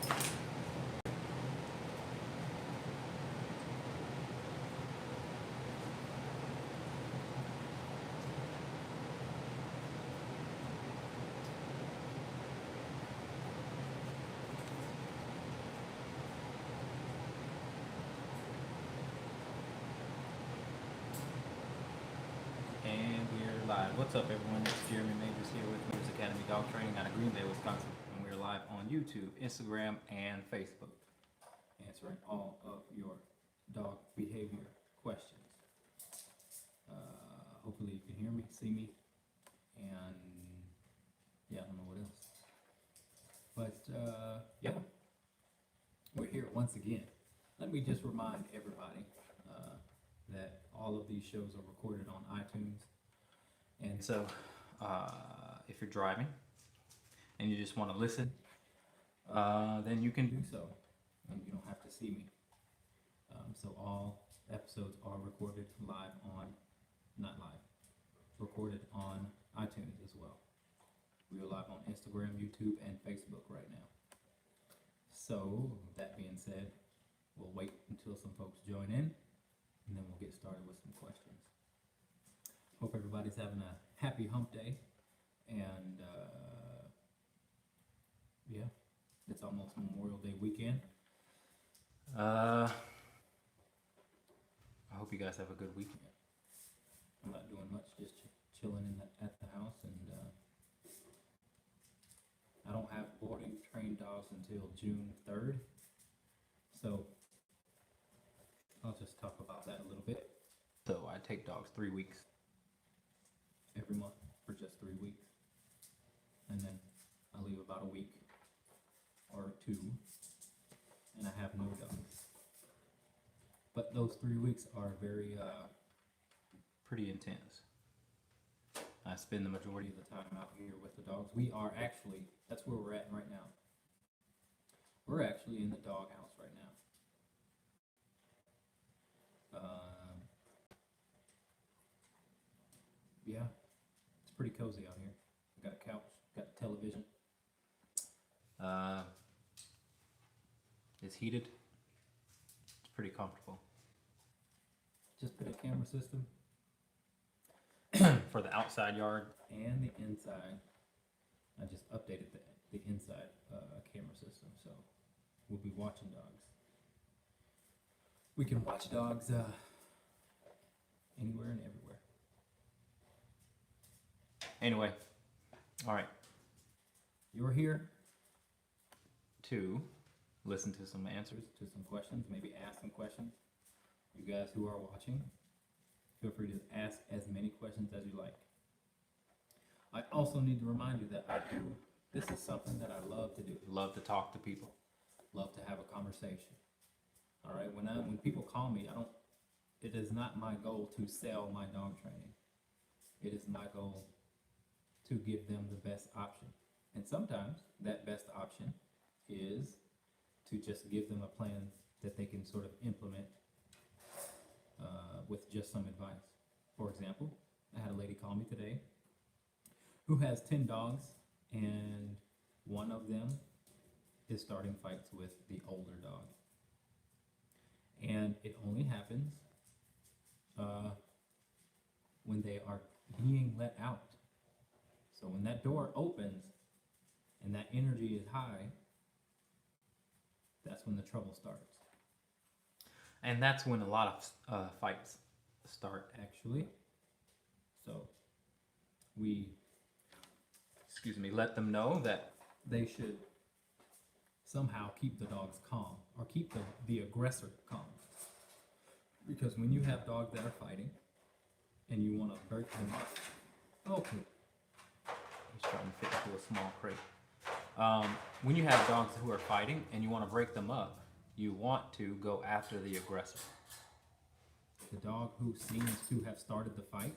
And we're live. What's up, everyone? It's Jeremy Majors here with Majors Academy Dog Training out of Green Bay, Wisconsin. And we're live on YouTube, Instagram, and Facebook, answering all of your dog behavior questions. Hopefully you can hear me, see me, and yeah, I don't know what else. But yeah, we're here once again. Let me just remind everybody that all of these shows are recorded on iTunes. And so if you're driving and you just want to listen, then you can do so. And you don't have to see me. So all episodes are recorded live on, not live, recorded on iTunes as well. We are live on Instagram, YouTube, and Facebook right now. So that being said, we'll wait until some folks join in, and then we'll get started with some questions. Hope everybody's having a happy hump day, and yeah, it's almost Memorial Day weekend. I hope you guys have a good weekend. I'm not doing much, just chilling at the house, and I don't have boarding trained dogs until June 3rd, so I'll just talk about that a little bit. So I take dogs 3 weeks every month for just 3 weeks, and then I leave about a week or two, and I have no dogs. But those 3 weeks are very pretty intense. I spend the majority of the time out here with the dogs. We are actually, that's where we're at right now. We're actually in the dog house right now. Yeah, it's pretty cozy out here. Got a couch, got a television. It's heated. It's pretty comfortable. Just put a camera system for the outside yard and the inside. I just updated the inside camera system, so we'll be watching dogs. We can watch dogs anywhere and everywhere. Anyway, all right. You're here to listen to some answers to some questions, maybe ask some questions. You guys who are watching, feel free to ask as many questions as you like. I also need to remind you that this is something that I love to do. Love to talk to people. Love to have a conversation. All right, when people call me, it is not my goal to sell my dog training. It is my goal to give them the best option. And sometimes that best option is to just give them a plan that they can sort of implement with just some advice. For example, I had a lady call me today who has 10 dogs, and one of them is starting fights with the older dog. And it only happens when they are being let out. So when that door opens and that energy is high, that's when the trouble starts. And that's when a lot of fights start, actually. So we, let them know that they should somehow keep the dogs calm, or keep the aggressor calm. Because when you have dogs that are fighting and you want to break them up, okay. Just trying to fit into a small crate. When you have dogs who are fighting and you want to break them up, you want to go after the aggressor. The dog who seems to have started the fight,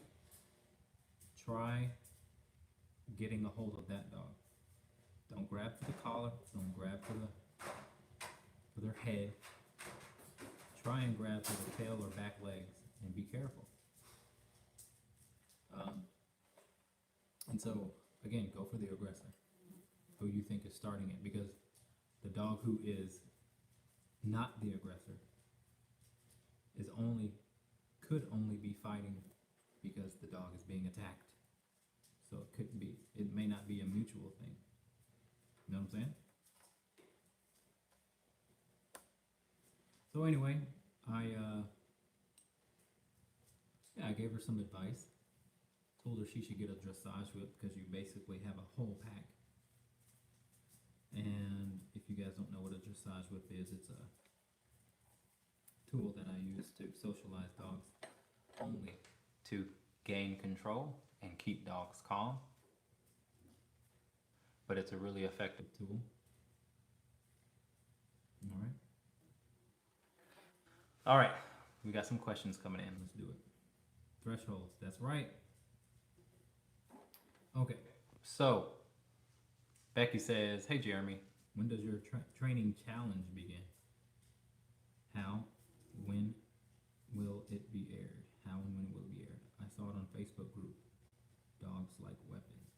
try getting a hold of that dog. Don't grab for the collar, don't grab for their head. Try and grab for the tail or back legs, and be careful. And so, again, go for the aggressor who you think is starting it, because The dog who is not the aggressor could only be fighting because the dog is being attacked. So it may not be a mutual thing. You know what I'm saying? So anyway, I gave her some advice. Told her she should get a dressage whip because you basically have a whole pack. And if you guys don't know what a dressage whip is, it's a tool that I use to socialize dogs only to gain control and keep dogs calm. But it's a really effective tool. All right, we got some questions coming in. Let's do it. Thresholds, that's right. Okay, so Becky says, hey Jeremy, when does your training challenge begin? How, when will it be aired? How and when will it be aired? I saw it on Facebook group. Dogs like weapons.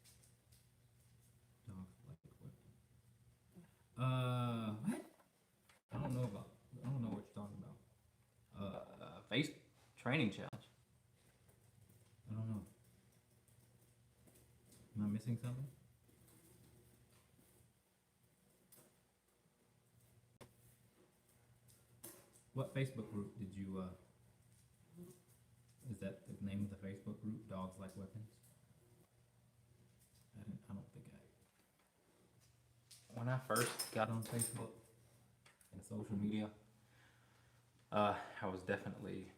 Dogs like weapons. What? I don't know what you're talking about. Face training challenge. I don't know. Am I missing something? What Facebook group did you, is that the name of the Facebook group, Dogs Like Weapons? I don't think when I first got on Facebook and social media, I was definitely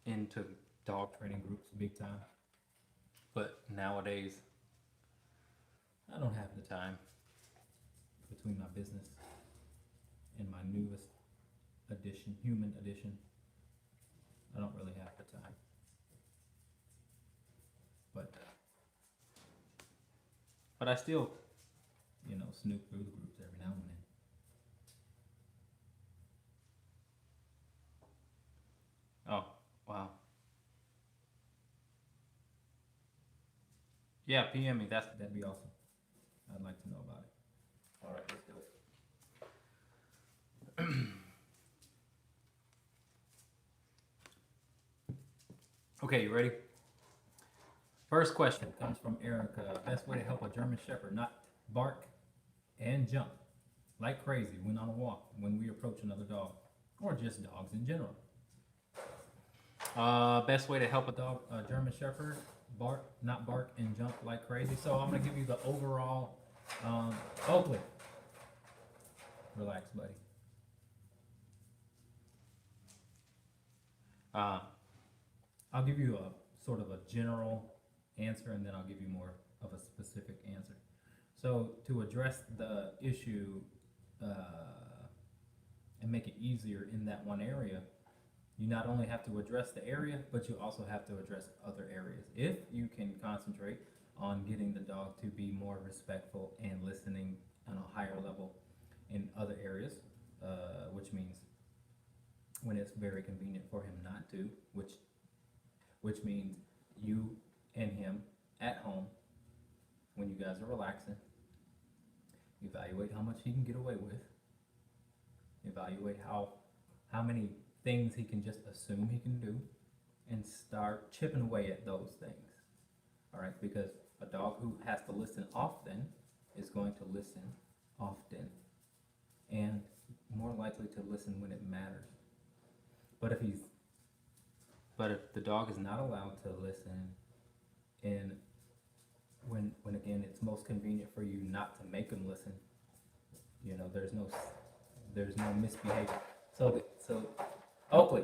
into dog training groups big time. But nowadays, I don't have the time between my business and my newest edition, human edition. I don't really have the time. But I still, snoop through the groups every now and then. Oh, wow. Yeah, PM me. That'd be awesome. I'd like to know about it. All right, let's do it. Okay, you ready? First question comes from Erica. Best way to help a German Shepherd not bark and jump like crazy when on a walk when we approach another dog, or just dogs in general. Best way to help a German Shepherd not bark and jump like crazy. So I'm gonna give you the overall. Oakley, relax, buddy. I'll give you a sort of a general answer, and then I'll give you more of a specific answer. So to address the issue and make it easier in that one area, you not only have to address the area, but you also have to address other areas. If you can concentrate on getting the dog to be more respectful and listening on a higher level in other areas, which means when it's very convenient for him not to, which means you and him at home, when you guys are relaxing, evaluate how much he can get away with, evaluate how many things he can just assume he can do, and start chipping away at those things. All right, because a dog who has to listen often is going to listen often and more likely to listen when it matters. But if the dog is not allowed to listen, and when again it's most convenient for you not to make him listen, there's no misbehavior. So Oakley,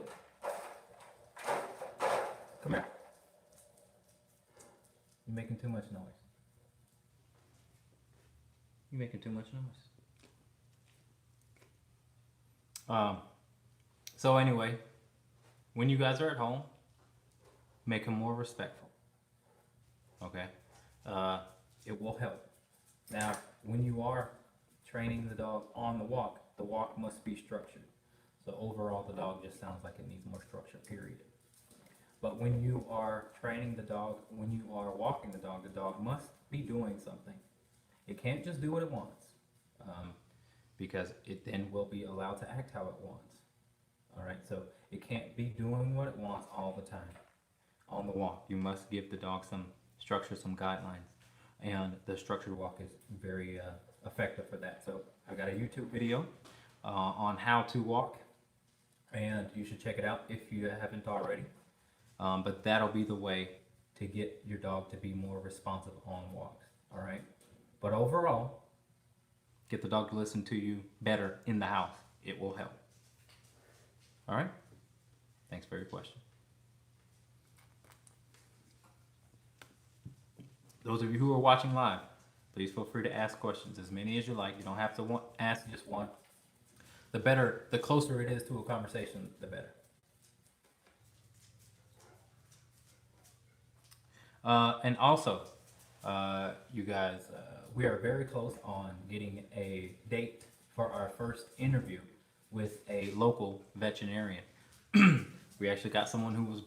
come here. You're making too much noise. You're making too much noise. So anyway, when you guys are at home, make them more respectful. Okay? It will help. Now, when you are training the dog on the walk must be structured. So overall, the dog just sounds like it needs more structure, period. But when you are training the dog, when you are walking the dog must be doing something. It can't just do what it wants. because it then will be allowed to act how it wants. All right, so it can't be doing what it wants all the time on the walk. You must give the dog some structure, some guidelines, and the structured walk is very effective for that. So I got a YouTube video on how to walk, and you should check it out if you haven't already. But that'll be the way to get your dog to be more responsive on walks. All right, but overall, get the dog to listen to you better in the house. It will help. All right, thanks for your question. Those of you who are watching live, please feel free to ask questions, as many as you like. You don't have to ask just one. The better, the closer it is to a conversation, the better. And also, you guys, we are very close on getting a date for our first interview with a local veterinarian. We actually got someone who was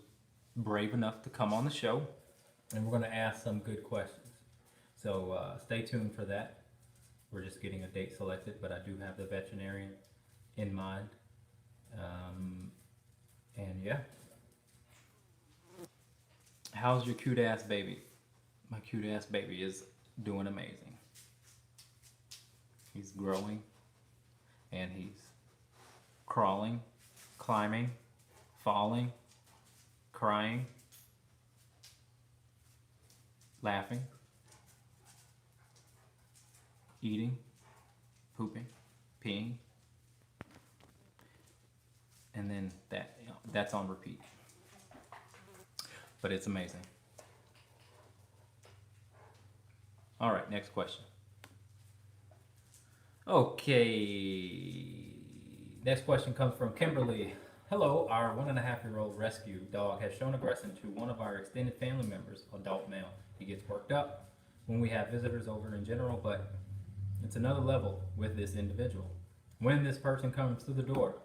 brave enough to come on the show, and we're going to ask some good questions. So stay tuned for that. We're just getting a date selected, but I do have the veterinarian in mind. And yeah. How's your cute ass baby? My cute ass baby is doing amazing. He's growing, and he's crawling, climbing, falling, crying, laughing, eating, pooping, peeing, and then that's on repeat. But it's amazing. All right, next question. Okay, next question comes from Kimberly. Hello, our 1.5-year-old rescue dog has shown aggression to one of our extended family members, adult male. He gets worked up when we have visitors over in general, but it's another level with this individual. When this person comes through the door,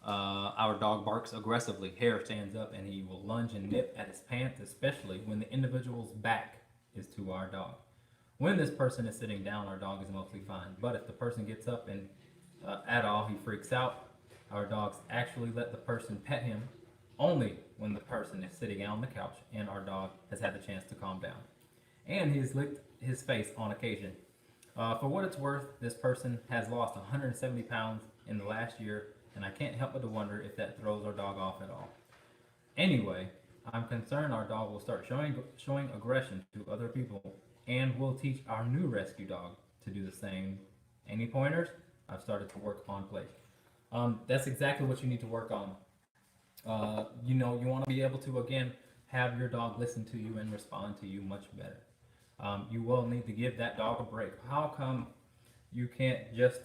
our dog barks aggressively, hair stands up, and he will lunge and nip at his pants, especially when the individual's back is to our dog. When this person is sitting down, our dog is mostly fine, but if the person gets up and at all, he freaks out. Our dogs actually let the person pet him only when the person is sitting on the couch and our dog has had the chance to calm down. And he's licked his face on occasion. For what it's worth, this person has lost 170 pounds in the last year, and I can't help but to wonder if that throws our dog off at all. Anyway, I'm concerned our dog will start showing aggression to other people, and will teach our new rescue dog to do the same. Any pointers? I've started to work on play. That's exactly what you need to work on. You want to be able to, again, have your dog listen to you and respond to you much better. You will need to give that dog a break. How come you can't just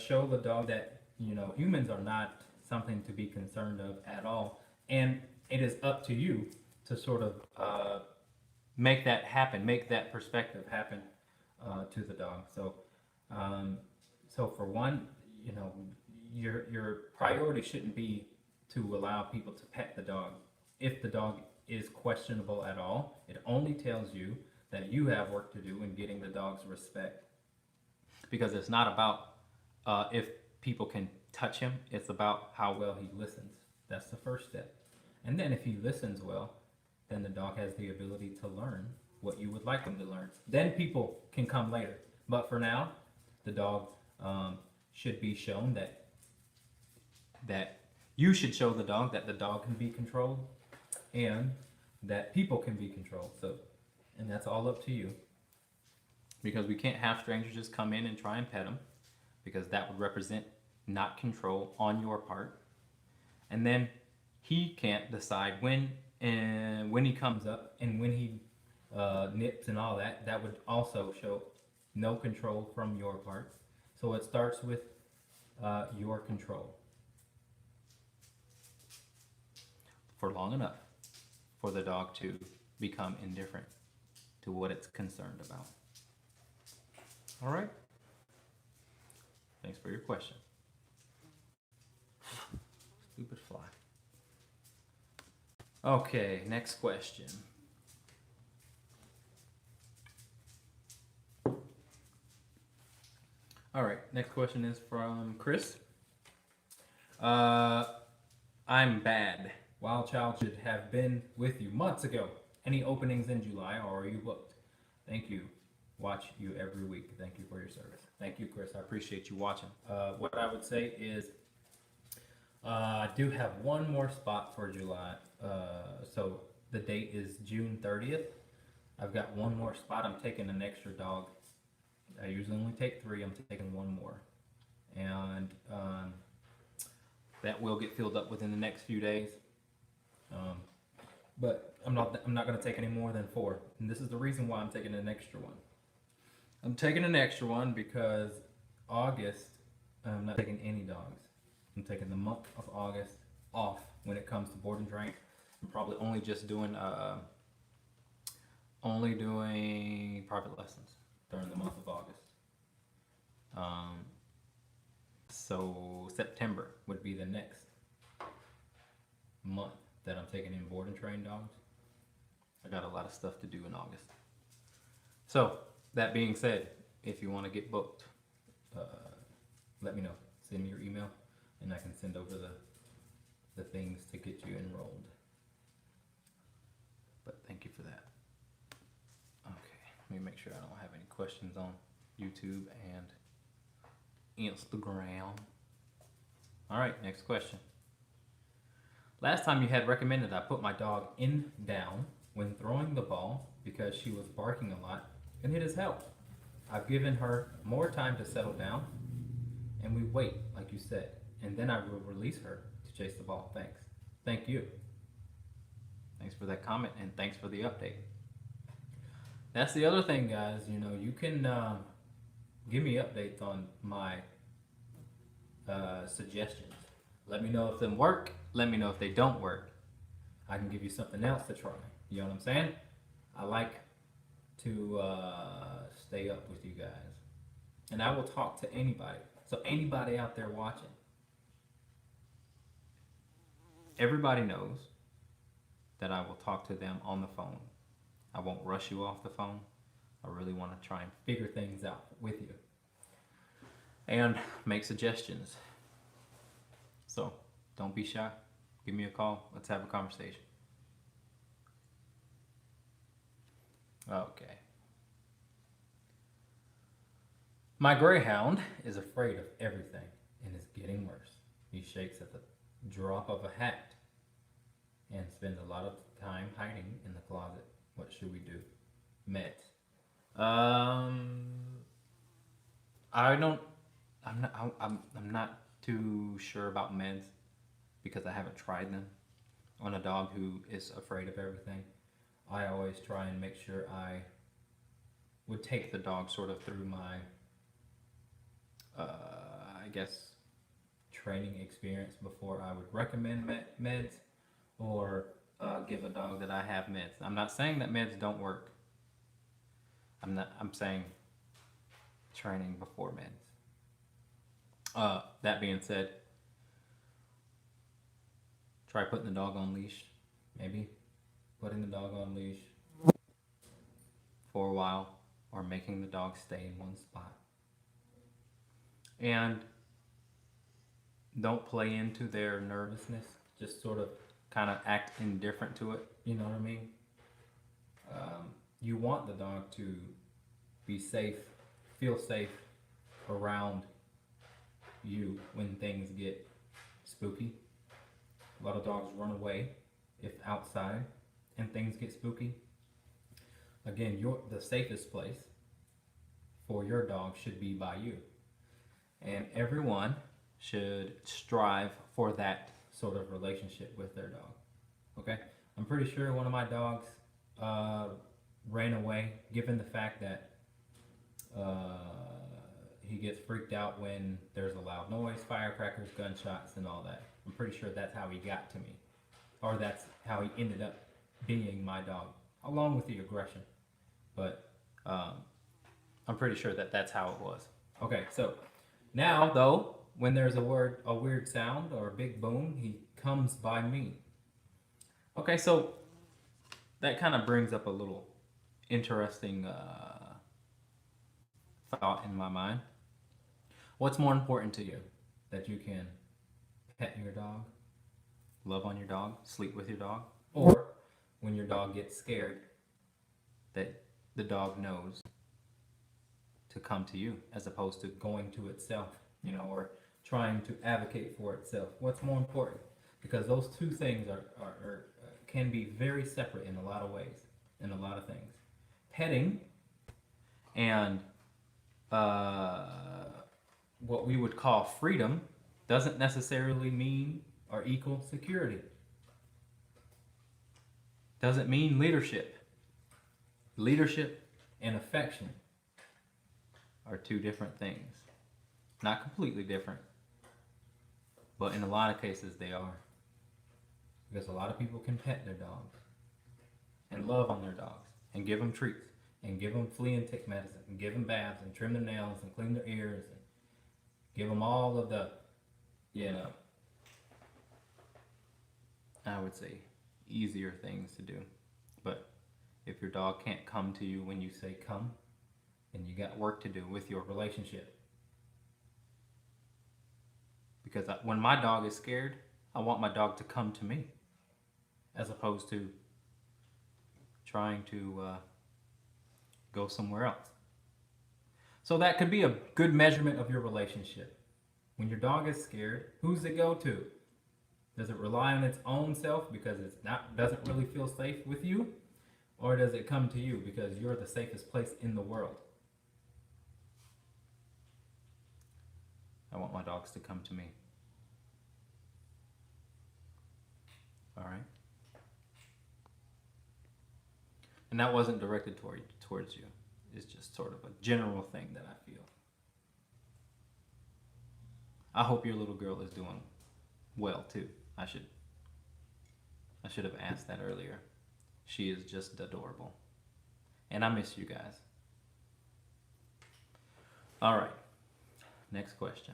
show the dog that humans are not something to be concerned of at all, and it is up to you to sort of make that happen, make that perspective happen to the dog. So for one, your priority shouldn't be to allow people to pet the dog. If the dog is questionable at all, it only tells you that you have work to do in getting the dog's respect. Because it's not about if people can touch him, it's about how well he listens. That's the first step. And then if he listens well, then the dog has the ability to learn what you would like him to learn. Then people can come later. But for now, the dog should be shown that you should show the dog that the dog can be controlled and that people can be controlled. And that's all up to you. Because we can't have strangers just come in and try and pet him, because that would represent not control on your part. And then he can't decide when he comes up and when he nips and all that. That would also show no control from your part. So it starts with your control for long enough for the dog to become indifferent to what it's concerned about. All right? Thanks for your question. Stupid fly. Okay, next question. All right, next question is from Chris. Uh, I'm bad. Wild Child should have been with you months ago. Any openings in July, or are you booked? Thank you. Watch you every week. Thank you for your service. Thank you, Chris. I appreciate you watching. What I would say is, I do have one more spot for July. So the date is June 30th. I've got one more spot. I'm taking an extra dog. I usually only take 3. I'm taking one more. And that will get filled up within the next few days. But I'm not going to take any more than 4. And this is the reason why I'm taking an extra one. I'm taking an extra one because August, I'm not taking any dogs. I'm taking the month of August off when it comes to board and train. I'm probably only just doing private lessons during the month of August. So September would be the next month that I'm taking in board and train dogs. I got a lot of stuff to do in August. So that being said, if you want to get booked, let me know. Send me your email, and I can send over the things to get you enrolled. But thank you for that. Okay, let me make sure I don't have any questions on YouTube and Instagram. All right, next question. Last time you had recommended I put my dog in down when throwing the ball because she was barking a lot, and it has helped. I've given her more time to settle down, and we wait, like you said, and then I will release her to chase the ball. Thanks. Thank you. Thanks for that comment, and thanks for the update. That's the other thing, guys. You know, you can give me updates on my suggestions. Let me know if them work. Let me know if they don't work. I can give you something else to try. You know what I'm saying? I like to stay up with you guys. And I will talk to anybody. So anybody out there watching, everybody knows that I will talk to them on the phone. I won't rush you off the phone. I really want to try and figure things out with you and make suggestions. So don't be shy. Give me a call. Let's have a conversation. Okay. My greyhound is afraid of everything and is getting worse. He shakes at the drop of a hat and spends a lot of time hiding in the closet. What should we do? Meds. I'm not too sure about meds because I haven't tried them on a dog who is afraid of everything. I always try and make sure I would take the dog sort of through my, I guess, training experience before I would recommend meds or give a dog that I have meds. I'm not saying that meds don't work. I'm saying training before meds. That being said, try putting the dog on leash, maybe putting the dog on leash for a while, or making the dog stay in one spot. And don't play into their nervousness, just sort of kind of act indifferent to it, you know what I mean? You want the dog to be safe, feel safe around you when things get spooky. A lot of dogs run away if outside and things get spooky. Again, the safest place for your dog should be by you. And everyone should strive for that sort of relationship with their dog. Okay? I'm pretty sure one of my dogs ran away, given the fact that he gets freaked out when there's a loud noise, firecrackers, gunshots, and all that. I'm pretty sure that's how he got to me. Or that's how he ended up being my dog, along with the aggression. But I'm pretty sure that that's how it was. Okay, so now, though, when there's a weird sound or a big boom, he comes by me. Okay, so that kind of brings up a little interesting thought in my mind. What's more important to you? That you can pet your dog, love on your dog, sleep with your dog, or when your dog gets scared, that the dog knows to come to you as opposed to going to itself, or trying to advocate for itself. What's more important? Because those two things are can be very separate in a lot of ways, in a lot of things. Petting and what we would call freedom doesn't necessarily mean or equal security. Doesn't mean leadership. Leadership and affection are two different things. Not completely different, but in a lot of cases they are. Because a lot of people can pet their dogs and love on their dogs and give them treats and give them flea and tick medicine and give them baths and trim their nails and clean their ears and give them all of the, I would say, easier things to do. But if your dog can't come to you when you say come, then you got work to do with your relationship. Because when my dog is scared, I want my dog to come to me, as opposed to trying to go somewhere else. So that could be a good measurement of your relationship. When your dog is scared, who's it go to? Does it rely on its own self because doesn't really feel safe with you? Or does it come to you because you're the safest place in the world? I want my dogs to come to me. All right? And that wasn't directed towards you. It's just sort of a general thing that I feel. I hope your little girl is doing well too. I should have asked that earlier. She is just adorable. And I miss you guys. All right. Next question.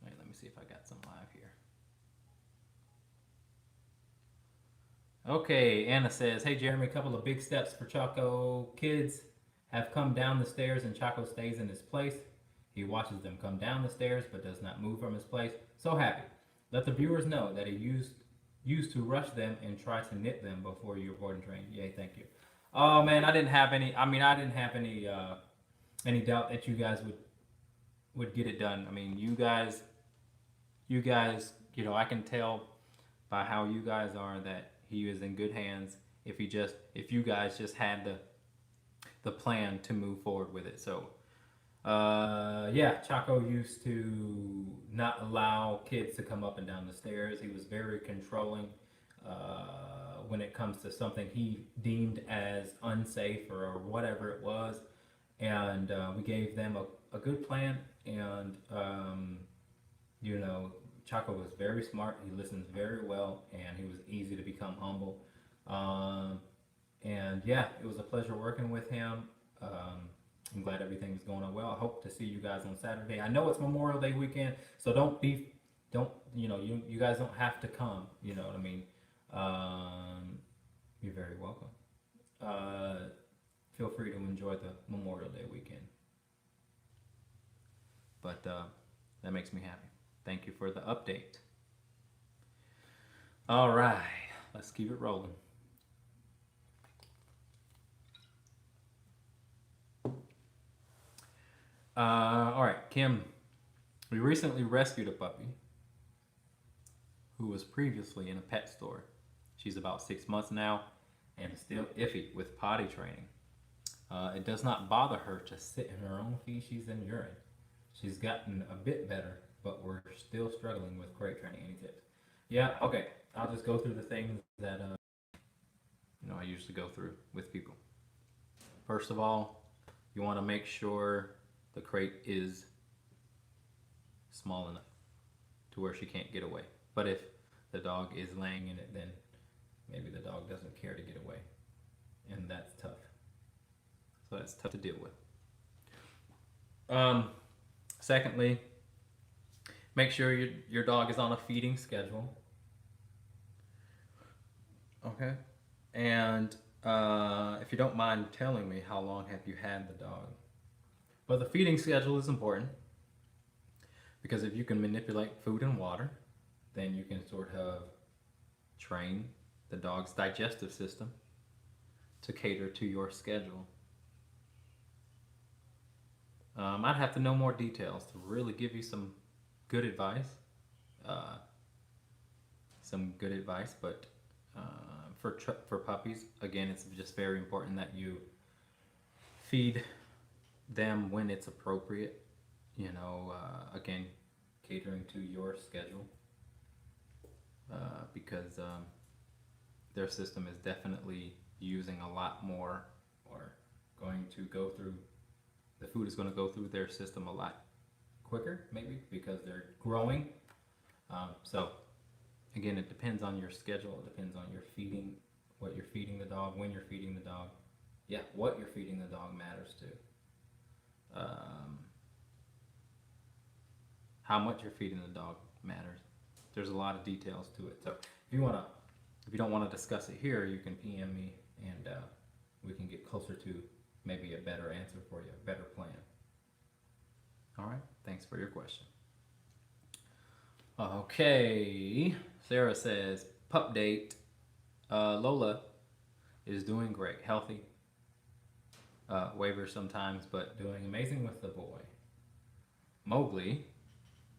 Wait, let me see if I got some live here. Okay, Anna says, hey Jeremy, a couple of big steps for Chaco. Kids have come down the stairs and Chaco stays in his place. He watches them come down the stairs but does not move from his place. So happy. Let the viewers know that he used to rush them and try to nip them before you report and train. Yay, thank you. Oh man, I didn't have any doubt that you guys would get it done. I mean, you guys, I can tell by how you guys are that he is in good hands if you guys just had the plan to move forward with it. So Chaco used to not allow kids to come up and down the stairs. He was very controlling when it comes to something he deemed as unsafe or whatever it was. And we gave them a good plan. And, Chaco was very smart. He listens very well. And he was easy to become humble. It was a pleasure working with him. I'm glad everything's going on well. I hope to see you guys on Saturday. I know it's Memorial Day weekend, so you guys don't have to come, you know what I mean? You're very welcome. Feel free to enjoy the Memorial Day weekend. But that makes me happy. Thank you for the update. All right, let's keep it rolling. All right, Kim, we recently rescued a puppy who was previously in a pet store. She's about 6 months now and still iffy with potty training. It does not bother her to sit in her own feces and urine. She's gotten a bit better, but we're still struggling with crate training. Any tips? Yeah, okay. I'll just go through the things that I usually go through with people. First of all, you want to make sure the crate is small enough to where she can't get away. But if the dog is laying in it, then maybe the dog doesn't care to get away. And that's tough. So that's tough to deal with. Secondly, make sure your dog is on a feeding schedule. Okay? And if you don't mind telling me, how long have you had the dog? But the feeding schedule is important. Because if you can manipulate food and water, then you can sort of train the dog's digestive system to cater to your schedule. I'd have to know more details to really give you some good advice. Uh, but for puppies, again, it's just very important that you feed them when it's appropriate. Again, catering to your schedule, because their system is definitely using a lot more, or going to go through the food is going to go through their system a lot quicker, maybe because they're growing. So again, it depends on your schedule. It depends on your feeding, what you're feeding the dog, when you're feeding the dog. Yeah, what you're feeding the dog matters too. How much you're feeding the dog matters. There's a lot of details to it. So if you don't want to discuss it here, you can PM me, and we can get closer to maybe a better answer for you, a better plan. All right, thanks for your question. Okay, Sarah says, pup date. Lola is doing great, healthy, wavers sometimes, but doing amazing with the boy. Mowgli,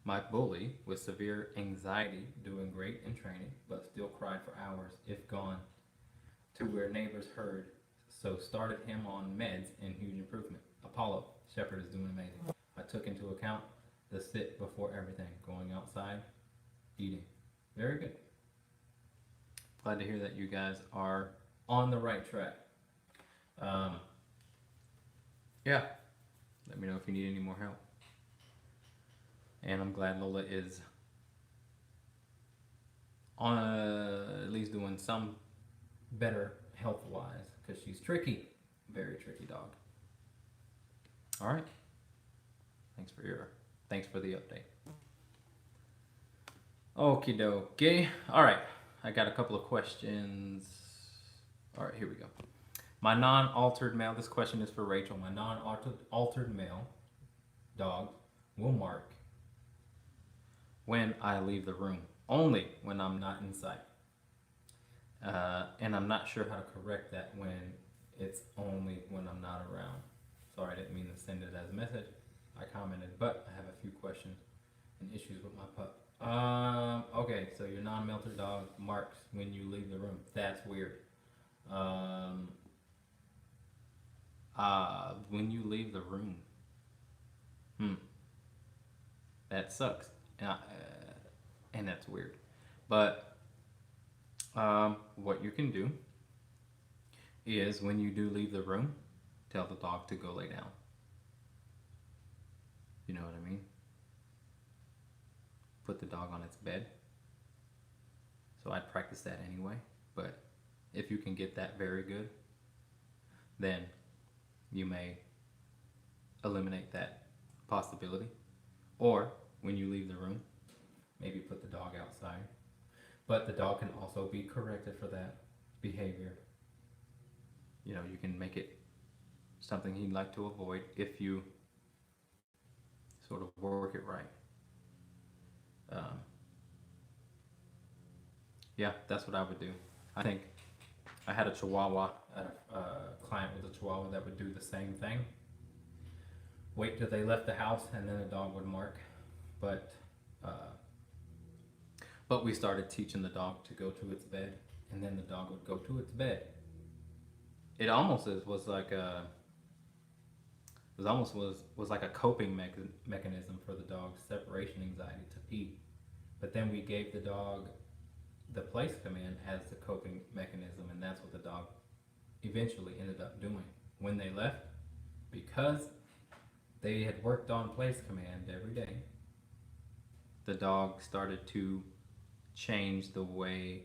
my bully, with severe anxiety, doing great in training, but still cried for hours if gone, to where neighbors heard, so started him on meds and huge improvement. Apollo, Shepherd, is doing amazing. I took into account the sit before everything, going outside, eating. Very good. Glad to hear that you guys are on the right track. Yeah, let me know if you need any more help. And I'm glad Lola is on at least doing some better health-wise, because she's tricky, very tricky dog. All right. Thanks for the update. Okie dokie. All right. I got a couple of questions. All right, here we go. My non-altered male, this question is for Rachel. My non-altered male dog will mark when I leave the room, only when I'm not in sight. And I'm not sure how to correct that when it's only when I'm not around. Sorry, I didn't mean to send it as a message. I commented, but I have a few questions and issues with my pup. Okay, so your non-melter dog marks when you leave the room. That's weird. When you leave the room. That sucks. And that's weird. But what you can do is, when you do leave the room, tell the dog to go lay down. You know what I mean? Put the dog on its bed. So I'd practice that anyway. But if you can get that very good, then you may eliminate that possibility. Or when you leave the room, maybe put the dog outside. But the dog can also be corrected for that behavior. You know, you can make it something he'd like to avoid if you sort of work it right. Yeah, that's what I would do. I think I had a Chihuahua, a client with a Chihuahua that would do the same thing. Wait till they left the house and then the dog would mark. But we started teaching the dog to go to its bed, and then the dog would go to its bed. It almost was like a coping mechanism for the dog's separation anxiety to pee. But then we gave the dog the place command as the coping mechanism, and that's what the dog eventually ended up doing. When they left, because they had worked on place command every day, the dog started to change the way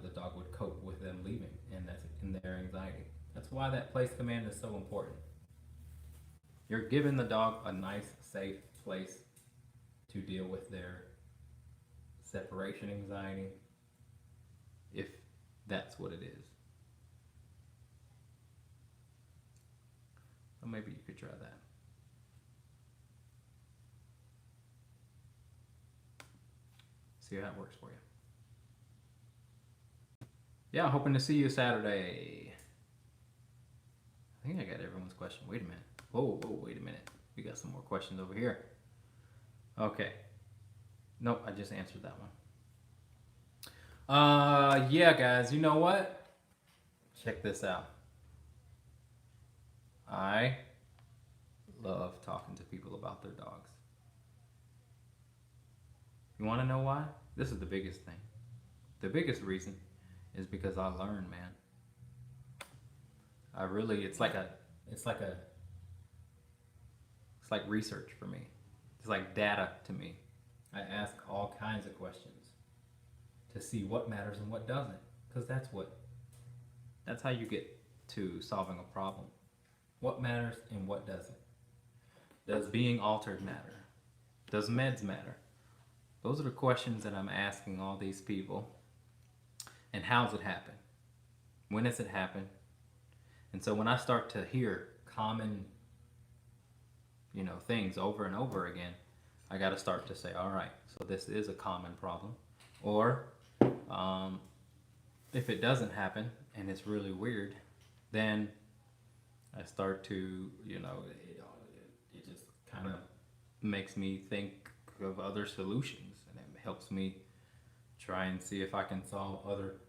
the dog would cope with them leaving, and that's in their anxiety. That's why that place command is so important. You're giving the dog a nice, safe place to deal with their separation anxiety, if that's what it is. So maybe you could try that. see how it works for you. Yeah, hoping to see you Saturday. I think I got everyone's question. Wait a minute. Whoa, wait a minute. We got some more questions over here. Okay. Nope, I just answered that one. Yeah, guys, you know what? Check this out. I love talking to people about their dogs. You want to know why? This is the biggest thing. The biggest reason is because I learn, man. I really, it's like research for me. It's like data to me. I ask all kinds of questions to see what matters and what doesn't, because that's how you get to solving a problem. What matters and what doesn't. Does being altered matter? Does meds matter? Those are the questions that I'm asking all these people. And how's it happen? When does it happen? And so when I start to hear common, things over and over again, I got to start to say, all right, so this is a common problem. Or if it doesn't happen and it's really weird, then I start to, it just kind of makes me think of other solutions, and it helps me try and see if I can solve other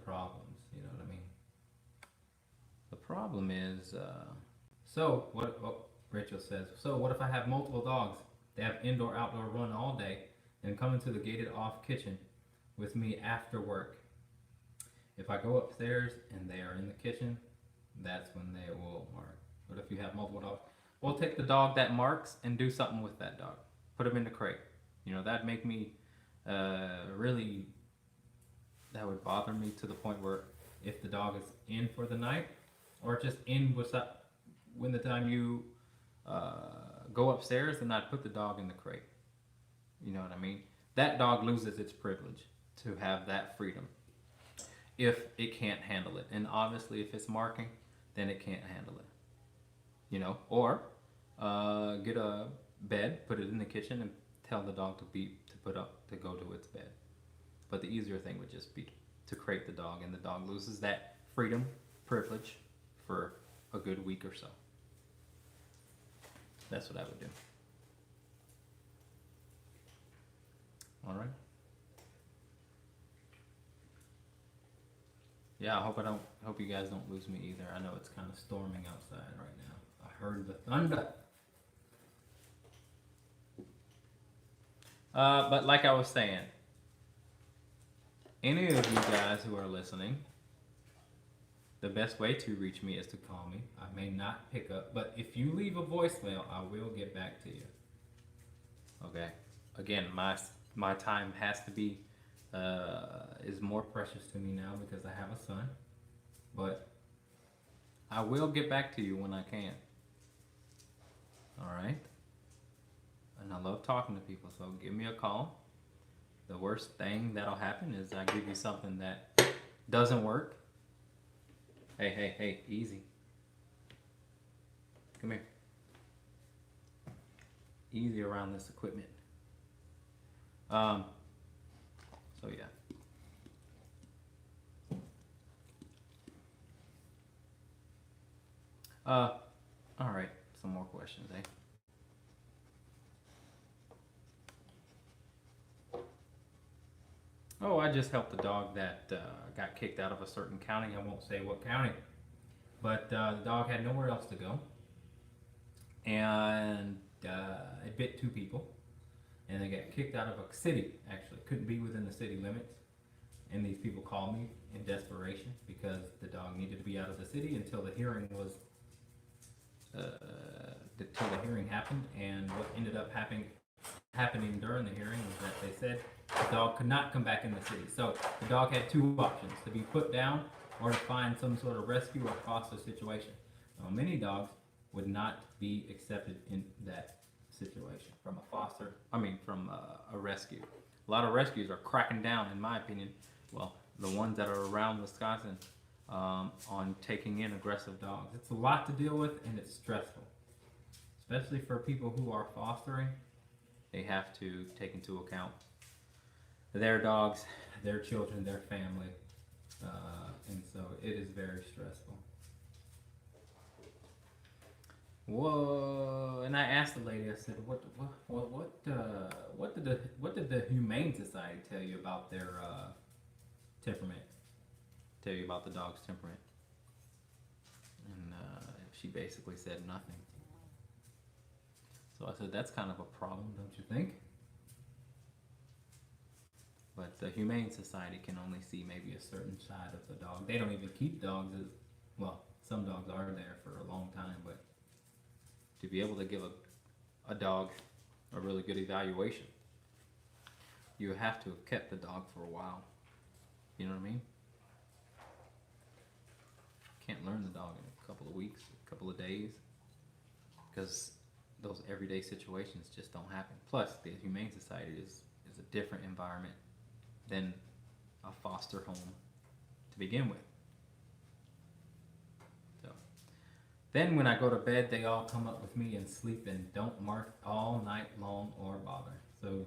problems. You know what I mean? The problem is, Rachel says, so what if I have multiple dogs? They have indoor-outdoor run all day and come into the gated-off kitchen with me after work. If I go upstairs and they are in the kitchen, that's when they will mark. But if you have multiple dogs, we'll take the dog that marks and do something with that dog. Put him in the crate. That'd make me really, that would bother me to the point where if the dog is in for the night, or just in when the time you go upstairs, then I'd put the dog in the crate. You know what I mean? That dog loses its privilege to have that freedom if it can't handle it. And obviously if it's marking, then it can't handle it. Or get a bed, put it in the kitchen, and tell the dog to go to its bed. But the easier thing would just be to crate the dog, and the dog loses that freedom, privilege for a good week or so. That's what I would do. All right. Yeah, I hope you guys don't lose me either. I know it's kind of storming outside right now. I heard the thunder. But like I was saying, any of you guys who are listening, the best way to reach me is to call me. I may not pick up, but if you leave a voicemail, I will get back to you. Okay. Again, my time has to be is more precious to me now because I have a son, but I will get back to you when I can. All right. And I love talking to people, so give me a call. The worst thing that'll happen is I give you something that doesn't work. Hey, easy. Come here. Easy around this equipment. So yeah. All right, some more questions, eh? Oh, I just helped a dog that got kicked out of a certain county. I won't say what county, but the dog had nowhere else to go, and it bit 2 people, and they got kicked out of a city. Actually, couldn't be within the city limits, and these people called me in desperation because the dog needed to be out of the city until the hearing was until the hearing happened. And what ended up happening during the hearing was that they said the dog could not come back in the city. So the dog had 2 options: to be put down or to find some sort of rescue or foster situation. Now, many dogs would not be accepted in that situation from a rescue. A lot of rescues are cracking down, in my opinion. Well, the ones that are around Wisconsin on taking in aggressive dogs. It's a lot to deal with, and it's stressful, especially for people who are fostering. They have to take into account their dogs, their children, their family, and so it is very stressful. Whoa! And I asked the lady. I said, what did the Humane Society tell you about their temperament? Tell you about the dog's temperament?" And she basically said nothing. So I said, "That's kind of a problem, don't you think?" But the Humane Society can only see maybe a certain side of the dog. They don't even keep dogs as well. Some dogs are there for a long time, but to be able to give a dog a really good evaluation, you have to have kept the dog for a while. You know what I mean? Can't learn the dog in a couple of weeks, a couple of days, because those everyday situations just don't happen. Plus, the Humane Society is a different environment than a foster home to begin with. So then when I go to bed, they all come up with me and sleep and don't mark all night long or bother. So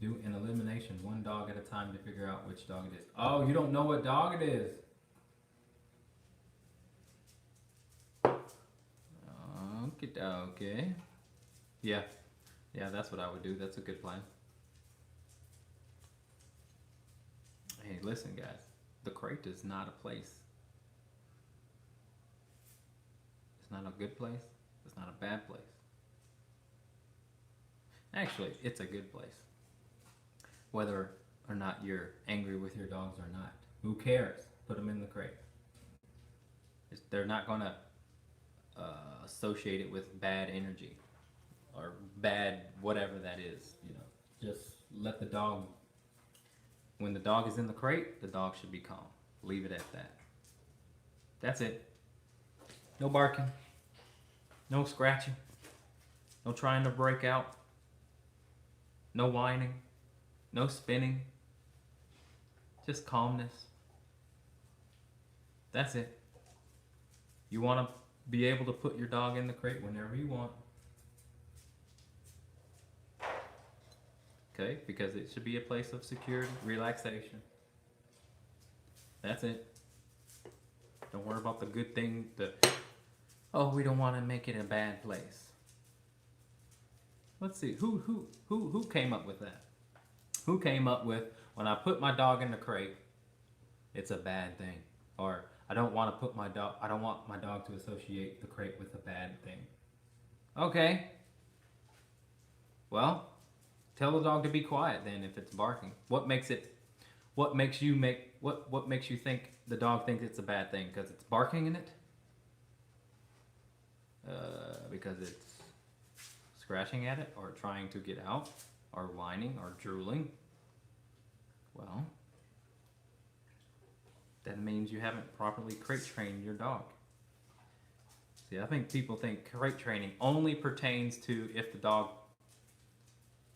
do an elimination, one dog at a time, to figure out which dog it is. Oh, you don't know what dog it is? Okay. Yeah, that's what I would do. That's a good plan. Hey, listen, guys. The crate is not a place. It's not a good place. It's not a bad place. Actually, it's a good place. Whether or not you're angry with your dogs or not. Who cares? Put them in the crate. They're not going to associate it with bad energy or bad whatever that is. You know, just let the dog. When the dog is in the crate, the dog should be calm. Leave it at that. That's it. No barking. No scratching. No trying to break out. No whining. No spinning. Just calmness. That's it. You want to be able to put your dog in the crate whenever you want. Okay? Because it should be a place of security, relaxation. That's it. Don't worry about the good thing. Oh, we don't want to make it a bad place. Let's see. Who came up with that? Who came up with, when I put my dog in the crate, it's a bad thing? Or I don't want my dog to associate the crate with a bad thing. Okay. Well, tell the dog to be quiet then if it's barking. What makes you think the dog thinks it's a bad thing? Because it's barking in it? Because it's scratching at it, or trying to get out, or whining, or drooling? Well, that means you haven't properly crate trained your dog. See, I think people think crate training only pertains to if the dog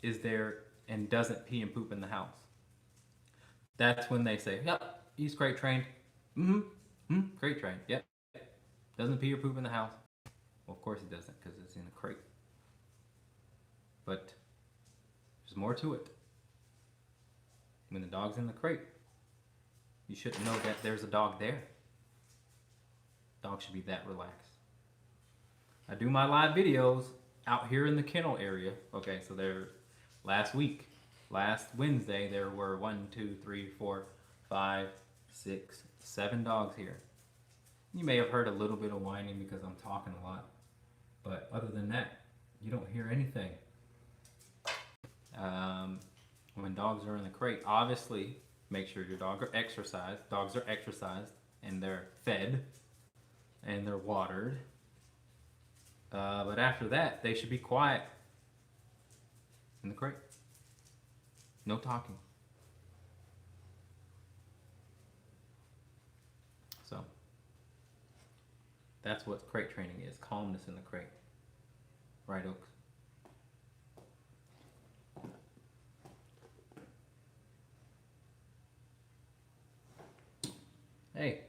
is there and doesn't pee and poop in the house. That's when they say, "Yep, he's crate trained." Crate trained. Yep. Doesn't pee or poop in the house. Well, of course he doesn't, because it's in a crate. But there's more to it. When the dog's in the crate, you shouldn't know that there's a dog there. Dog should be that relaxed. I do my live videos out here in the kennel area. Okay, so there, last Wednesday, there were 1, 2, 3, 4, 5, 6, 7 dogs here. You may have heard a little bit of whining because I'm talking a lot. But other than that, you don't hear anything. When dogs are in the crate, obviously, make sure your dog are exercised. Dogs are exercised and they're fed and they're watered. But after that, they should be quiet in the crate. No talking. So that's what crate training is. Calmness in the crate. Right, Oaks? Hey.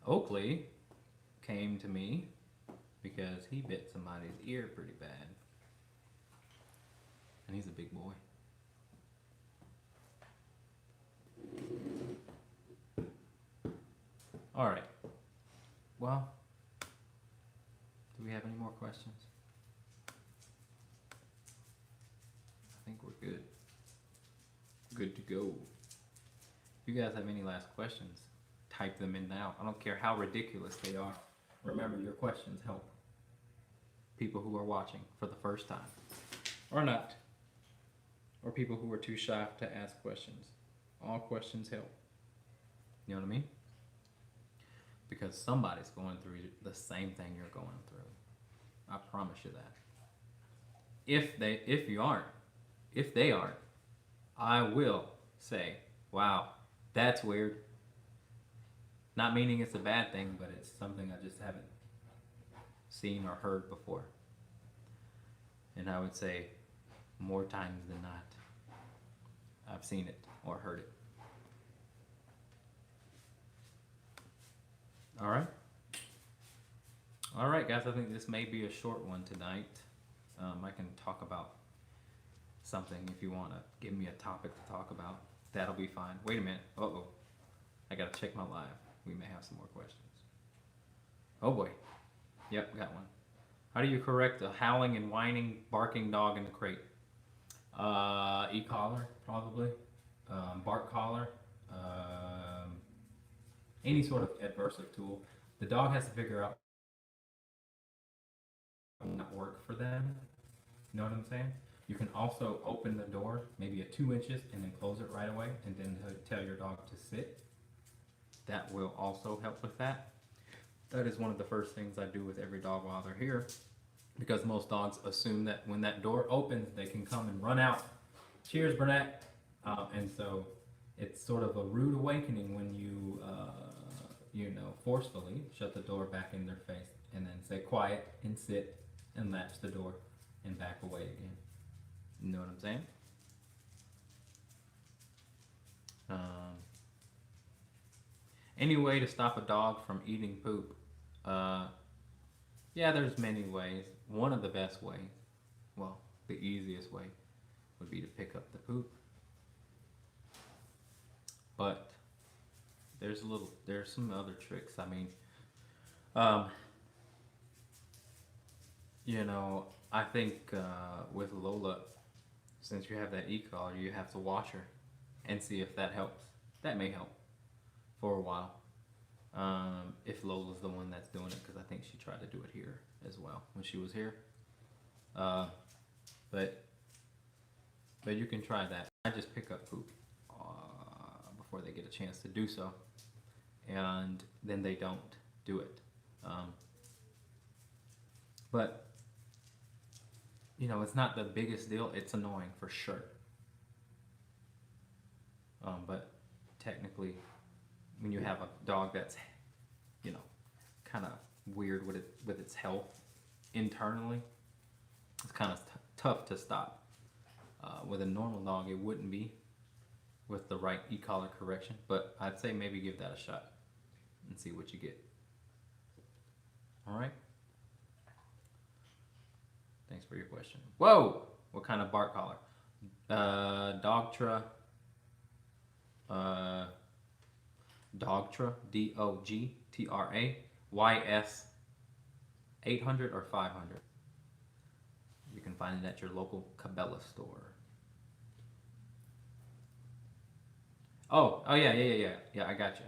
Oakley came to me because he bit somebody's ear pretty bad. And he's a big boy. All right. Well, do we have any more questions? I think we're good. Good to go. If you guys have any last questions, type them in now. I don't care how ridiculous they are. Remember, your questions help people who are watching for the first time. Or not. Or people who are too shy to ask questions. All questions help. You know what I mean? Because somebody's going through the same thing you're going through. I promise you that. If they aren't, I will say, wow, that's weird. Not meaning it's a bad thing, but it's something I just haven't seen or heard before. And I would say more times than not, I've seen it or heard it. All right, guys, I think this may be a short one tonight. I can talk about something if you want to give me a topic to talk about. That'll be fine. Wait a minute. Uh-oh. I got to check my live. We may have some more questions. Oh, boy. Yep, got one. How do you correct a howling and whining, barking dog in the crate? E-collar, probably. Bark collar. Any sort of adversive tool. The dog has to figure out what not work for them. You know what I'm saying? You can also open the door maybe at 2 inches and then close it right away and then tell your dog to sit. That will also help with that. That is one of the first things I do with every dog while they're here, because most dogs assume that when that door opens, they can come and run out. Cheers, Burnett. And so it's sort of a rude awakening when you, forcefully shut the door back in their face and then say quiet and sit and latch the door and back away again. You know what I'm saying? Any way to stop a dog from eating poop? Yeah, there's many ways. One of the best ways, well, the easiest way, would be to pick up the poop. But there's some other tricks. I mean, I think with Lola, since you have that e-collar, you have to wash her and see if that helps. That may help for a while. If Lola's the one that's doing it, because I think she tried to do it here as well when she was here. But you can try that. I just pick up poop before they get a chance to do so, and then they don't do it. But it's not the biggest deal. It's annoying for sure. But technically, when you have a dog that's, kind of weird with its health internally, it's kind of tough to stop. With a normal dog, it wouldn't be, with the right e-collar correction. But I'd say maybe give that a shot and see what you get. All right. Thanks for your question. Whoa! What kind of bark collar? Dogtra. Dogtra. DOGTRA. YS 800 or 500. You can find it at your local Cabela store. Oh yeah. Yeah, I got you.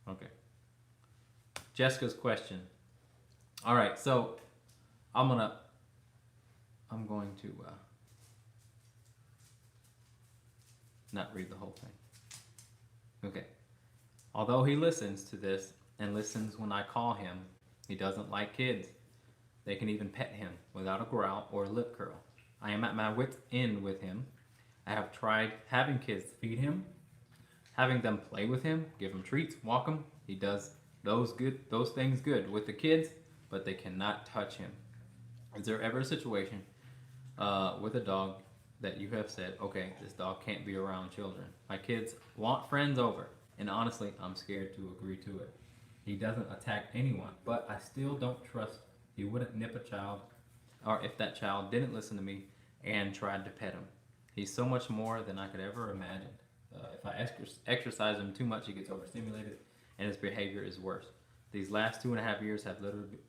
Okay. Jessica's question. All right, so I'm going to not read the whole thing. Okay. Although he listens to this and listens when I call him, he doesn't like kids. They can even pet him without a growl or a lip curl. I am at my wit's end with him. I have tried having kids feed him, having them play with him, give him treats, walk him. He does those things good with the kids, but they cannot touch him. Is there ever a situation with a dog that you have said, okay, this dog can't be around children? My kids want friends over, and honestly, I'm scared to agree to it. He doesn't attack anyone, but I still don't trust he wouldn't nip a child or if that child didn't listen to me and tried to pet him. He's so much more than I could ever imagine. If I exercise him too much, he gets overstimulated and his behavior is worse. These last 2.5 years have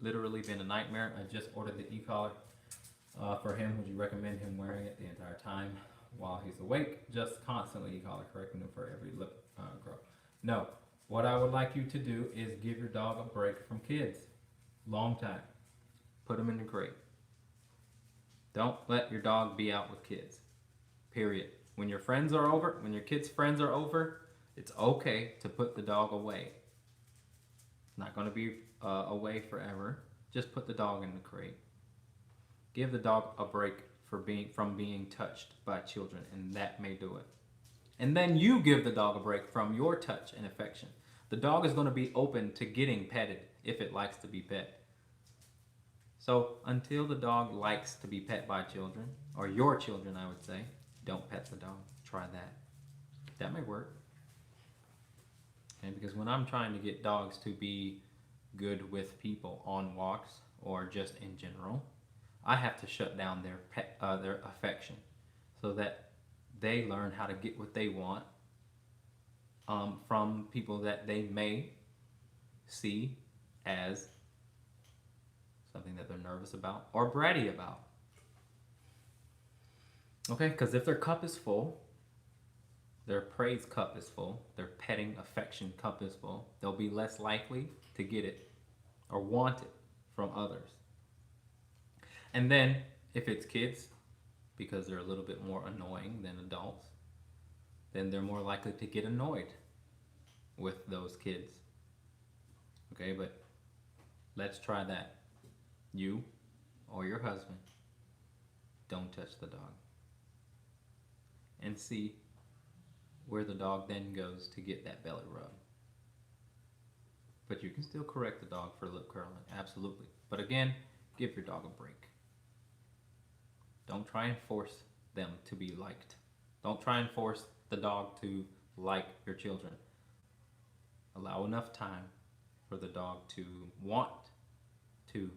literally been a nightmare. I just ordered the e-collar for him. Would you recommend him wearing it the entire time while he's awake? Just constantly e-collar, correcting him for every lip grow. No. What I would like you to do is give your dog a break from kids. Long time. Put him in the crate. Don't let your dog be out with kids. Period. When your friends are over, when your kids' friends are over, it's okay to put the dog away. It's not going to be away forever. Just put the dog in the crate. Give the dog a break from being touched by children, and that may do it. And then you give the dog a break from your touch and affection. The dog is going to be open to getting petted if it likes to be pet. So until the dog likes to be pet by children, or your children, I would say, don't pet the dog. Try that. That may work. And because when I'm trying to get dogs to be good with people on walks or just in general, I have to shut down their affection so that they learn how to get what they want from people that they may see as something that they're nervous about or bratty about. Okay, because if their cup is full, their praise cup is full, their petting affection cup is full, they'll be less likely to get it or want it from others. And then if it's kids, because they're a little bit more annoying than adults, then they're more likely to get annoyed with those kids. Okay, but let's try that. You or your husband, don't touch the dog. And see where the dog then goes to get that belly rub. But you can still correct the dog for lip curling, absolutely. But again, give your dog a break. Don't try and force them to be liked. Don't try and force the dog to like your children. Allow enough time for the dog to want to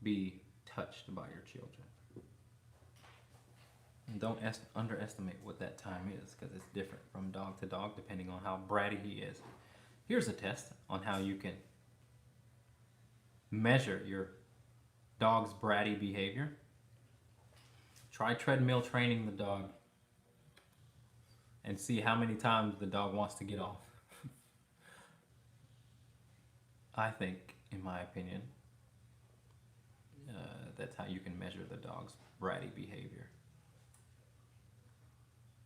be touched by your children. And don't underestimate what that time is, because it's different from dog to dog depending on how bratty he is. Here's a test on how you can measure your dog's bratty behavior. Try treadmill training the dog and see how many times the dog wants to get off. I think, in my opinion, that's how you can measure the dog's bratty behavior.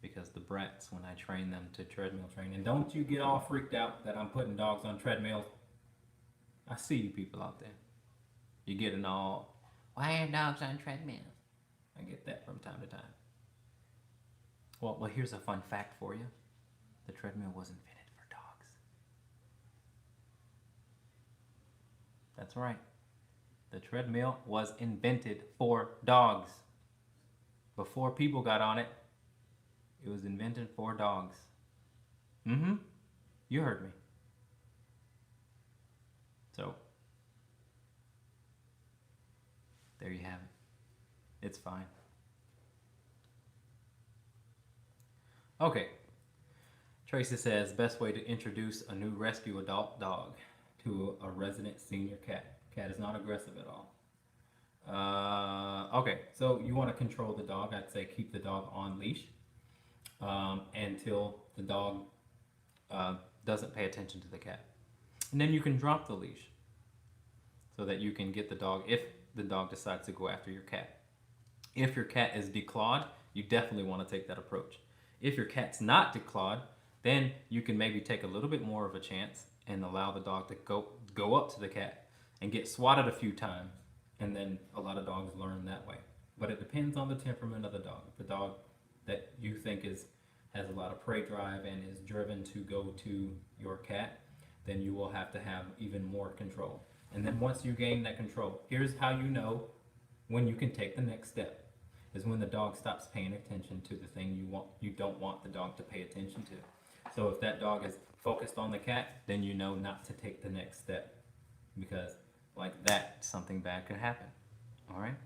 Because the brats, when I train them to treadmill train, and don't you get all freaked out that I'm putting dogs on treadmills. I see you people out there. You're getting all, why are dogs on treadmills? I get that from time to time. Well, here's a fun fact for you. The treadmill was invented for dogs. That's right. The treadmill was invented for dogs. Before people got on it, it was invented for dogs. You heard me. So, there you have it. It's fine. Okay. Tracy says, best way to introduce a new rescue adult dog to a resident senior cat. Cat is not aggressive at all. Okay, so you want to control the dog. I'd say keep the dog on leash until the dog doesn't pay attention to the cat. And then you can drop the leash so that you can get the dog if the dog decides to go after your cat. If your cat is declawed, you definitely want to take that approach. If your cat's not declawed, then you can maybe take a little bit more of a chance and allow the dog to go up to the cat and get swatted a few times. And then a lot of dogs learn that way. But it depends on the temperament of the dog. If the dog that you think has a lot of prey drive and is driven to go to your cat, then you will have to have even more control. And then once you gain that control, here's how you know when you can take the next step. Is when the dog stops paying attention to the thing you don't want the dog to pay attention to. So if that dog is focused on the cat, then you know not to take the next step, because like that, something bad could happen. All right?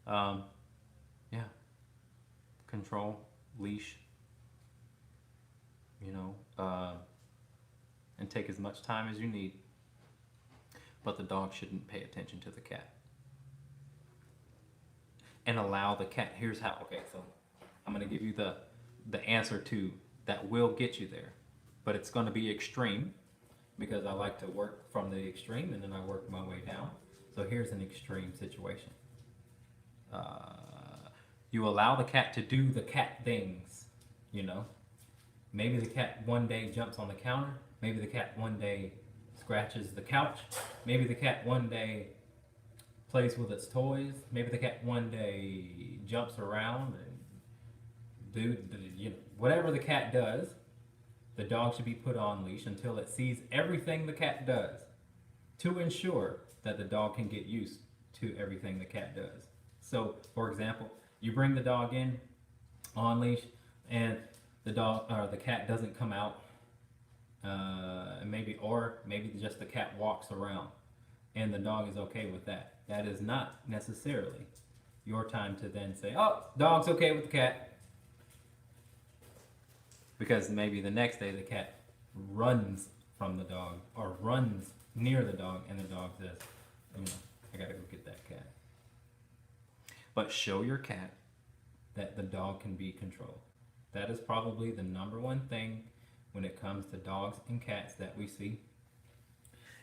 Um, yeah, control, leash, you know, and take as much time as you need. But the dog shouldn't pay attention to the cat. And allow the cat, here's how, okay, so I'm going to give you the answer to that will get you there. But it's going to be extreme because I like to work from the extreme and then I work my way down. So here's an extreme situation. You allow the cat to do the cat things, you know. Maybe the cat one day jumps on the counter. Maybe the cat one day scratches the couch. Maybe the cat one day plays with its toys. Maybe the cat one day jumps around and whatever the cat does, the dog should be put on leash until it sees everything the cat does to ensure that the dog can get used to everything the cat does. So, for example, you bring the dog in on leash and the dog or the cat doesn't come out, maybe just the cat walks around and the dog is okay with that. That is not necessarily your time to then say, oh, dog's okay with the cat. Because maybe the next day the cat runs from the dog or runs near the dog and the dog says, I gotta go get that cat. But show your cat that the dog can be controlled. That is probably the number one thing when it comes to dogs and cats that we see.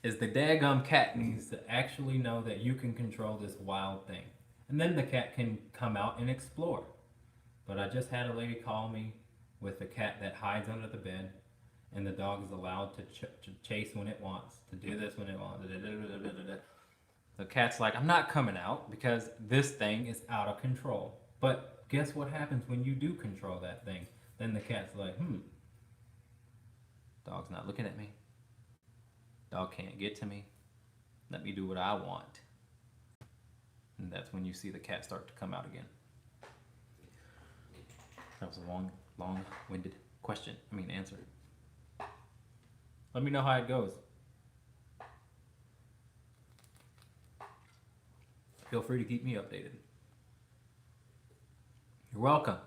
Is the daggum cat needs to actually know that you can control this wild thing. And then the cat can come out and explore. But I just had a lady call me with a cat that hides under the bed and the dog is allowed to chase when it wants, to do this when it wants. The cat's like, I'm not coming out because this thing is out of control. But guess what happens when you do control that thing? Then the cat's like, dog's not looking at me. Dog can't get to me. Let me do what I want. And that's when you see the cat start to come out again. That was a long-winded answer. Let me know how it goes. Feel free to keep me updated. You're welcome.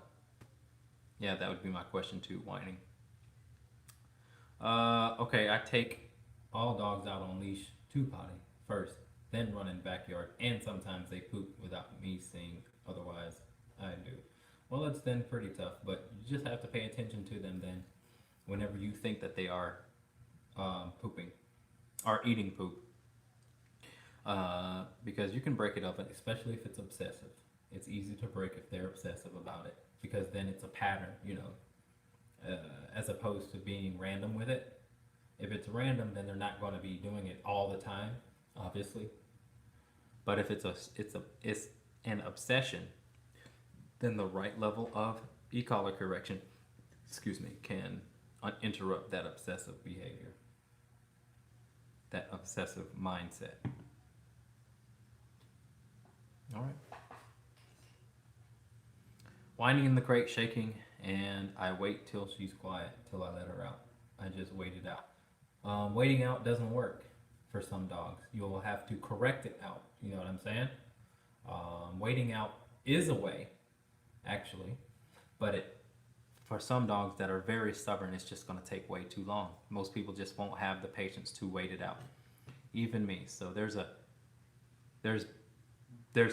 Yeah, that would be my question too, whining. Okay, I take all dogs out on leash to potty first, then run in the backyard, and sometimes they poop without me seeing, otherwise I do. Well, it's then pretty tough, but you just have to pay attention to them then whenever you think that they are pooping or eating poop. Because you can break it up, especially if it's obsessive. It's easy to break if they're obsessive about it, because then it's a pattern, as opposed to being random with it. If it's random, then they're not going to be doing it all the time, obviously. But if it's an obsession, then the right level of e-collar correction, can interrupt that obsessive behavior, that obsessive mindset. All right. Whining in the crate, shaking, and I wait till she's quiet, till I let her out. I just wait it out. Waiting out doesn't work for some dogs. You'll have to correct it out. You know what I'm saying? Waiting out is a way, actually, but for some dogs that are very stubborn, it's just going to take way too long. Most people just won't have the patience to wait it out, even me. So there's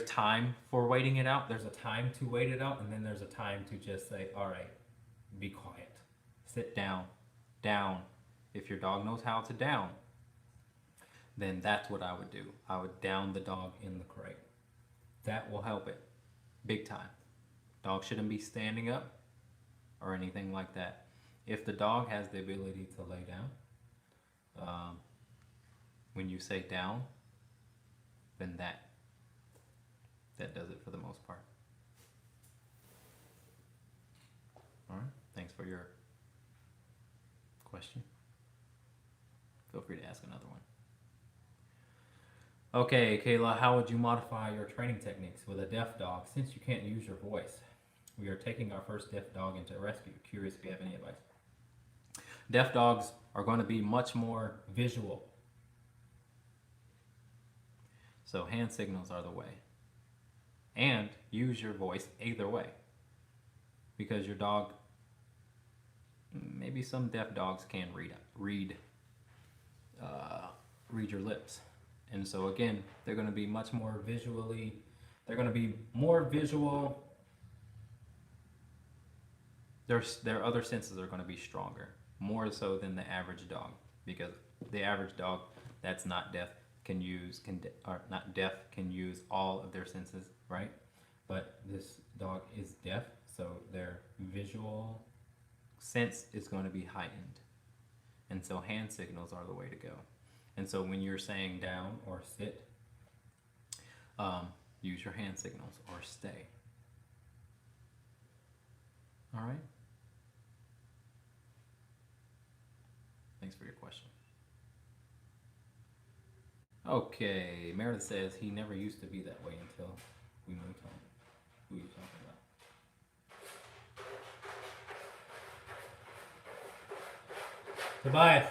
time for waiting it out. There's a time to wait it out, and then there's a time to just say, all right, be quiet, sit down. If your dog knows how to down, then that's what I would do. I would down the dog in the crate. That will help it big time. Dog shouldn't be standing up or anything like that. If the dog has the ability to lay down, when you say down, then that does it for the most part. All right, thanks for your question. Feel free to ask another one. Okay, Kayla, how would you modify your training techniques with a deaf dog since you can't use your voice? We are taking our first deaf dog into rescue. Curious if you have any advice. Deaf dogs are going to be much more visual. So hand signals are the way. and use your voice either way, because your dog, maybe some deaf dogs can read your lips. And so again, they're going to be much more visually, they're going to be more visual. Their other senses are going to be stronger, more so than the average dog, because the average dog that's not deaf or not deaf can use all of their senses, right? But this dog is deaf, so their visual sense is going to be heightened. And so hand signals are the way to go. And so when you're saying down or sit, use your hand signals or stay. All right? Thanks for your question. Okay, Meredith says he never used to be that way until we moved home. Who are you talking about? Tobias.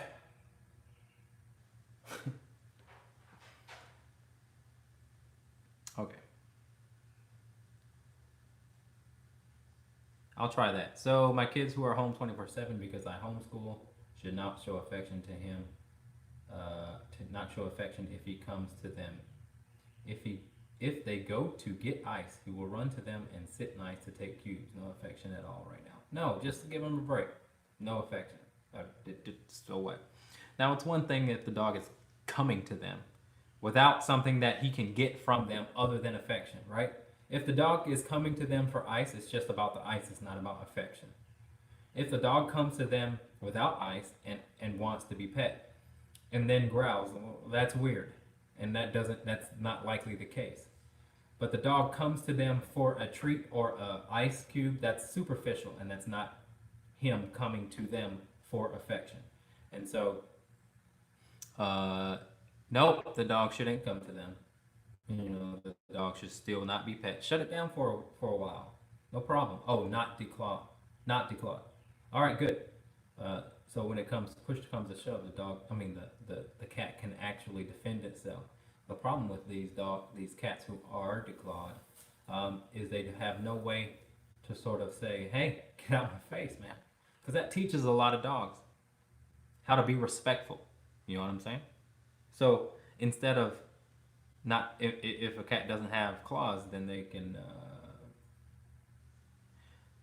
Okay. I'll try that. So my kids who are home 24/7 because I homeschool should not show affection to him. To not show affection if he comes to them. If they go to get ice, he will run to them and sit nice to take cues. No affection at all right now. No, just to give him a break. No affection. So what? Now it's one thing if the dog is coming to them without something that he can get from them other than affection, right? If the dog is coming to them for ice, it's just about the ice, it's not about affection. If the dog comes to them without ice and wants to be pet and then growls, well, that's weird. And that's not likely the case. But the dog comes to them for a treat or a ice cube, that's superficial, and that's not him coming to them for affection. And so, nope, the dog shouldn't come to them. You know, the dog should still not be pet. Shut it down for a while. No problem. Oh, not declaw. Not declaw. All right, good. So when it comes, push comes to shove, the cat can actually defend itself. The problem with these cats who are declawed, is they have no way to sort of say, hey, get out of my face, man. Because that teaches a lot of dogs how to be respectful. You know what I'm saying? So instead of not, if a cat doesn't have claws, then they can,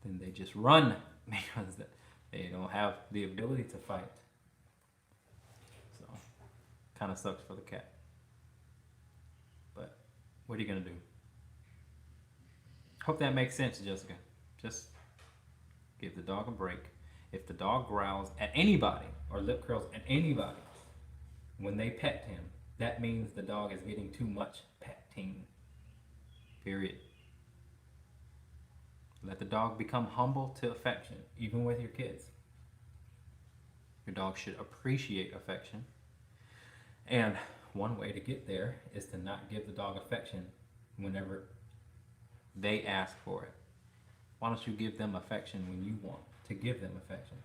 then they just run because they don't have the ability to fight. So, kind of sucks for the cat. But what are you gonna do? Hope that makes sense, Jessica. Just give the dog a break. If the dog growls at anybody or lip curls at anybody when they pet him, that means the dog is getting too much petting. Period. Let the dog become humble to affection, even with your kids. Your dog should appreciate affection. And one way to get there is to not give the dog affection whenever they ask for it. Why don't you give them affection when you want to give them affection?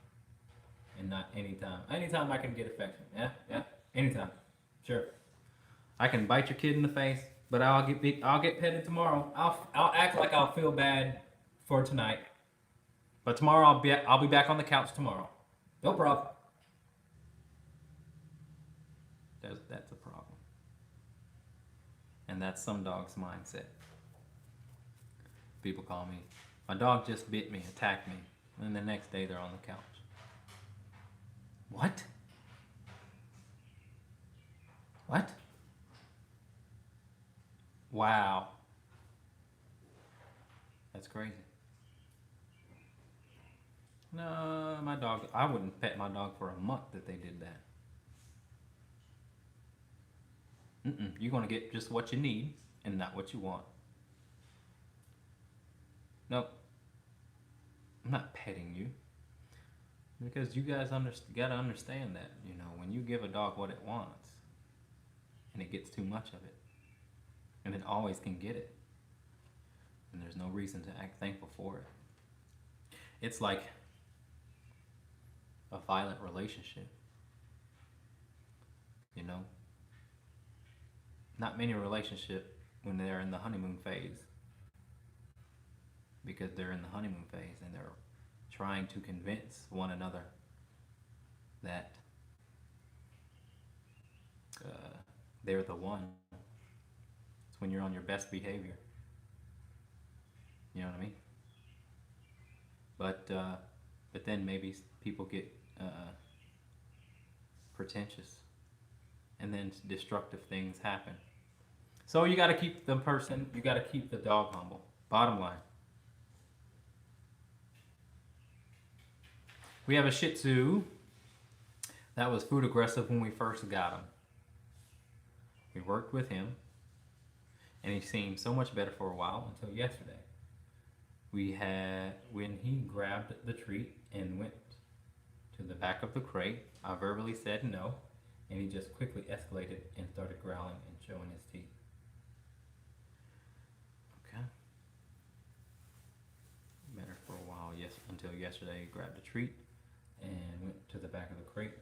And not anytime. Anytime I can get affection. Yeah, anytime. Sure. I can bite your kid in the face, but I'll get petted tomorrow. I'll act like I'll feel bad for tonight, but tomorrow I'll be back on the couch tomorrow. No problem. That's a problem, and that's some dogs' mindset. People call me, my dog just bit me, attacked me, and the next day they're on the couch. What? What? Wow. That's crazy. No, my dog, I wouldn't pet my dog for a month if they did that. You're going to get just what you need and not what you want. Nope. I'm not petting you. Because you guys gotta understand that, you know, when you give a dog what it wants and it gets too much of it, and it always can get it, and there's no reason to act thankful for it. It's like a violent relationship. You know? Not many relationships, when they're in the honeymoon phase, because they're in the honeymoon phase and they're trying to convince one another that they're the one. It's when you're on your best behavior. You know what I mean? But then maybe people get pretentious, and then destructive things happen. So you got to keep you got to keep the dog humble. Bottom line. We have a Shih Tzu that was food aggressive when we first got him. We worked with him, and he seemed so much better for a while until yesterday. When he grabbed the treat and went to the back of the crate, I verbally said no, and he just quickly escalated and started growling and showing his teeth. Okay. Better for a while, yes, until yesterday he grabbed a treat and went to the back of the crate.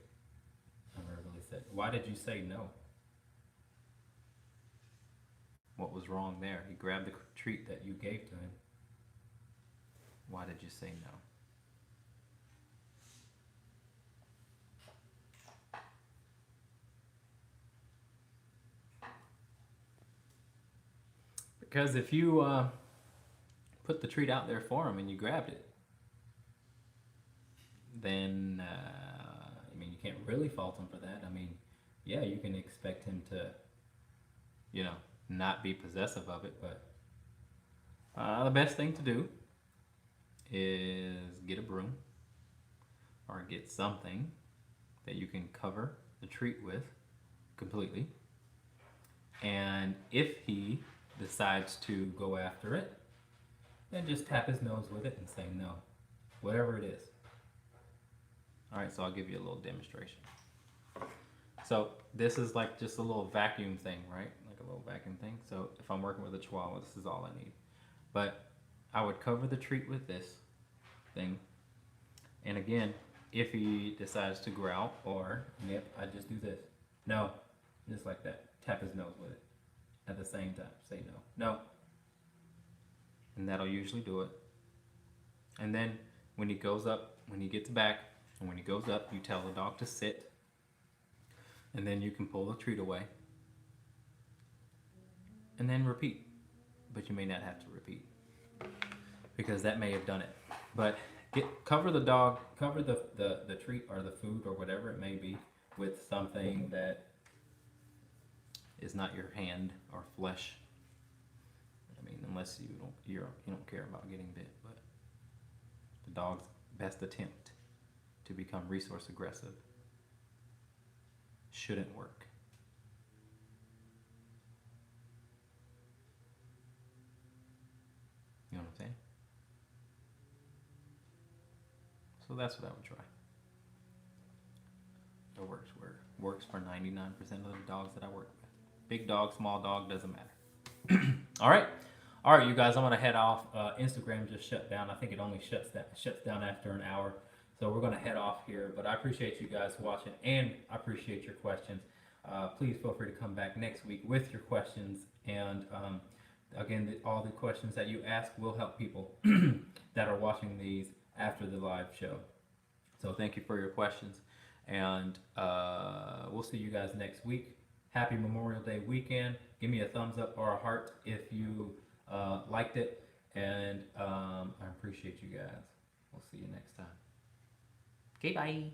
I verbally said, "Why did you say no?" What was wrong there? He grabbed the treat that you gave to him. Why did you say no? Because if you put the treat out there for him and you grabbed it, then I mean, you can't really fault him for that. I mean, yeah, you can expect him to, not be possessive of it, but the best thing to do is get a broom or get something that you can cover the treat with completely. And if he decides to go after it, then just tap his nose with it and say no, whatever it is. All right, so I'll give you a little demonstration. So this is like just a little vacuum thing, right? Like a little vacuum thing. So if I'm working with a Chihuahua, this is all I need. But I would cover the treat with this thing. And again, if he decides to growl or nip, I just do this. No, just like that. Tap his nose with it. At the same time, say no. No. And that'll usually do it. And then when he goes up, when he gets back, and when he goes up, you tell the dog to sit. And then you can pull the treat away. And then repeat. But you may not have to repeat, because that may have done it. But cover the dog, cover the treat or the food or whatever it may be with something that is not your hand or flesh. I mean, unless you don't care about getting bit. But the dog's best attempt to become resource aggressive shouldn't work. You know what I'm saying? So that's what I would try. It works for 99% of the dogs that I work with. Big dog, small dog, doesn't matter. All right, you guys. I'm gonna head off. Instagram just shut down. I think it only shuts down after an hour. So we're gonna head off here. But I appreciate you guys watching, and I appreciate your questions. Please feel free to come back next week with your questions. And again, all the questions that you ask will help people that are watching these after the live show. So thank you for your questions, and we'll see you guys next week. Happy Memorial Day weekend. Give me a thumbs up or a heart if you liked it, and I appreciate you guys. We'll see you next time. Okay, bye.